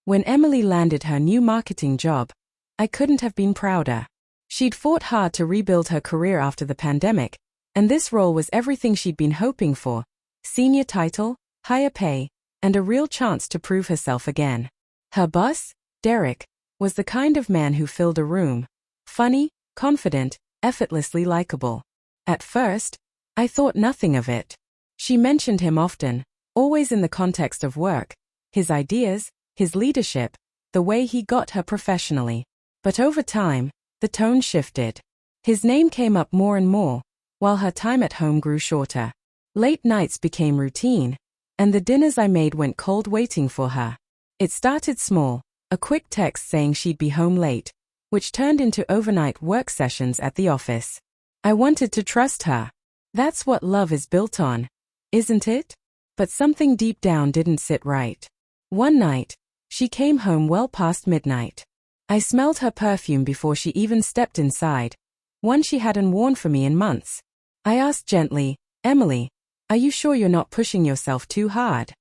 When Emily landed her new marketing job, I couldn't have been prouder. She'd fought hard to rebuild her career after the pandemic, and this role was everything she'd been hoping for: senior title, higher pay, and a real chance to prove herself again. Her boss, Derek, was the kind of man who filled a room. Funny, confident, effortlessly likable. At first, I thought nothing of it. She mentioned him often, always in the context of work, his ideas, his leadership, the way he got her professionally. But over time, the tone shifted. His name came up more and more, while her time at home grew shorter. Late nights became routine, and the dinners I made went cold waiting for her. It started small, a quick text saying she'd be home late, which turned into overnight work sessions at the office. I wanted to trust her. That's what love is built on, isn't it? But something deep down didn't sit right. One night, she came home well past midnight. I smelled her perfume before she even stepped inside, one she hadn't worn for me in months. I asked gently, "Emily, are you sure you're not pushing yourself too hard?"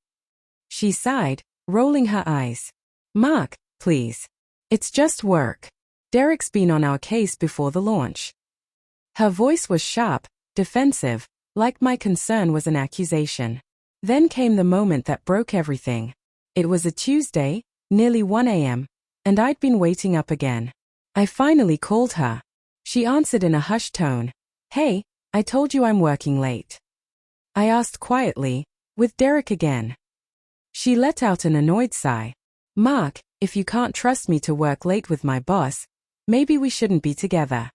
She sighed, rolling her eyes. "Mark, please. It's just work. Derek's been on our case before the launch." Her voice was sharp, defensive, like my concern was an accusation. Then came the moment that broke everything. It was a Tuesday, nearly 1 a.m., and I'd been waiting up again. I finally called her. She answered in a hushed tone. "Hey, I told you I'm working late." I asked quietly, "With Derek again?" She let out an annoyed sigh. "Mark, if you can't trust me to work late with my boss, maybe we shouldn't be together."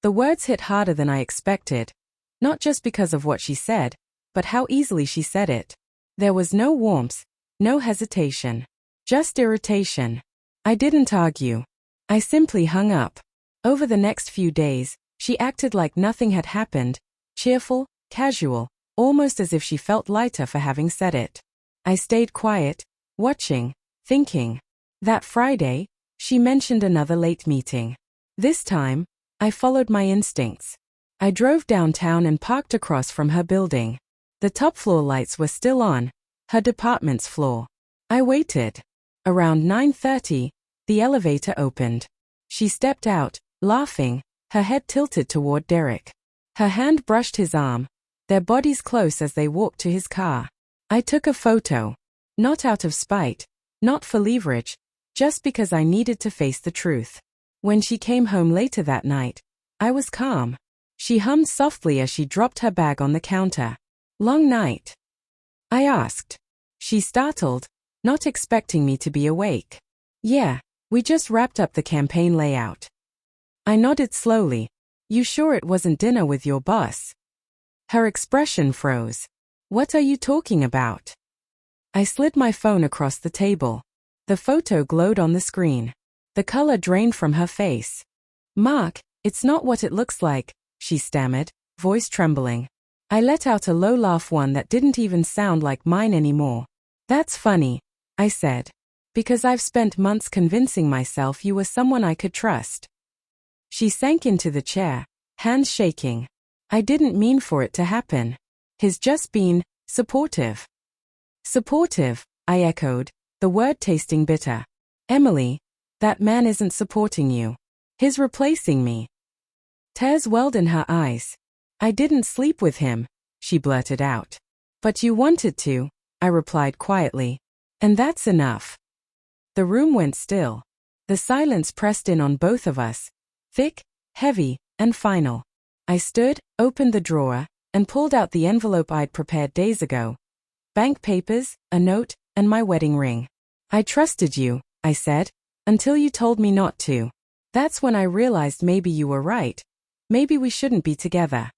The words hit harder than I expected, not just because of what she said, but how easily she said it. There was no warmth, no hesitation, just irritation. I didn't argue. I simply hung up. Over the next few days, she acted like nothing had happened, cheerful, casual, almost as if she felt lighter for having said it. I stayed quiet, watching, thinking. That Friday, she mentioned another late meeting. This time, I followed my instincts. I drove downtown and parked across from her building. The top floor lights were still on, her department's floor. I waited. Around 9:30, the elevator opened. She stepped out, laughing, her head tilted toward Derek. Her hand brushed his arm, their bodies close as they walked to his car. I took a photo. Not out of spite, not for leverage, just because I needed to face the truth. When she came home later that night, I was calm. She hummed softly as she dropped her bag on the counter. "Long night?" I asked. She startled, not expecting me to be awake. "Yeah, we just wrapped up the campaign layout." I nodded slowly. "You sure it wasn't dinner with your boss?" Her expression froze. "What are you talking about?" I slid my phone across the table. The photo glowed on the screen. The color drained from her face. "Mark, it's not what it looks like," she stammered, voice trembling. I let out a low laugh, one that didn't even sound like mine anymore. "That's funny," I said. "Because I've spent months convincing myself you were someone I could trust." She sank into the chair, hands shaking. "I didn't mean for it to happen. He's just been supportive." "Supportive," I echoed, the word tasting bitter. "Emily, that man isn't supporting you. He's replacing me." Tears welled in her eyes. "I didn't sleep with him," she blurted out. "But you wanted to," I replied quietly. "And that's enough." The room went still. The silence pressed in on both of us, thick, heavy, and final. I stood, opened the drawer, and pulled out the envelope I'd prepared days ago. Bank papers, a note, and my wedding ring. "I trusted you," I said, "until you told me not to. That's when I realized maybe you were right. Maybe we shouldn't be together."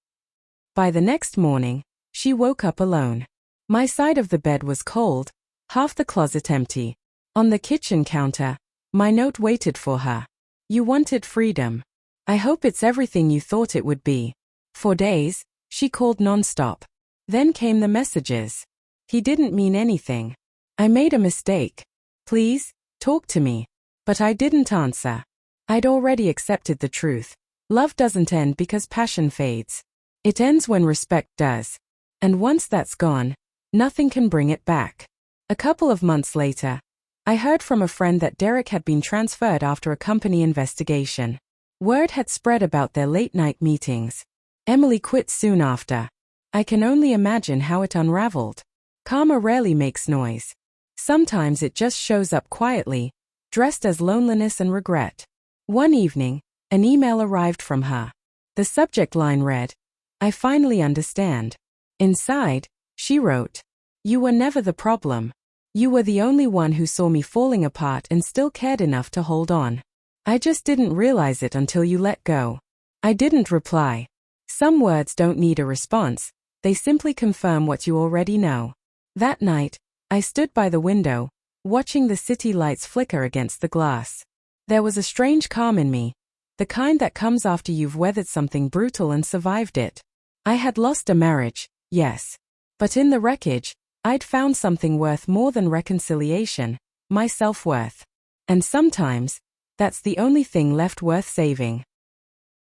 By the next morning, she woke up alone. My side of the bed was cold, half the closet empty. On the kitchen counter, my note waited for her. "You wanted freedom. I hope it's everything you thought it would be." For days, she called nonstop. Then came the messages. "He didn't mean anything. I made a mistake. Please, talk to me." But I didn't answer. I'd already accepted the truth. Love doesn't end because passion fades. It ends when respect does. And once that's gone, nothing can bring it back. A couple of months later, I heard from a friend that Derek had been transferred after a company investigation. Word had spread about their late-night meetings. Emily quit soon after. I can only imagine how it unraveled. Karma rarely makes noise. Sometimes it just shows up quietly, dressed as loneliness and regret. One evening, an email arrived from her. The subject line read, "I finally understand." Inside, she wrote, "You were never the problem. You were the only one who saw me falling apart and still cared enough to hold on. I just didn't realize it until you let go." I didn't reply. Some words don't need a response, they simply confirm what you already know. That night, I stood by the window, watching the city lights flicker against the glass. There was a strange calm in me, the kind that comes after you've weathered something brutal and survived it. I had lost a marriage, yes. But in the wreckage, I'd found something worth more than reconciliation, my self-worth. And sometimes, that's the only thing left worth saving.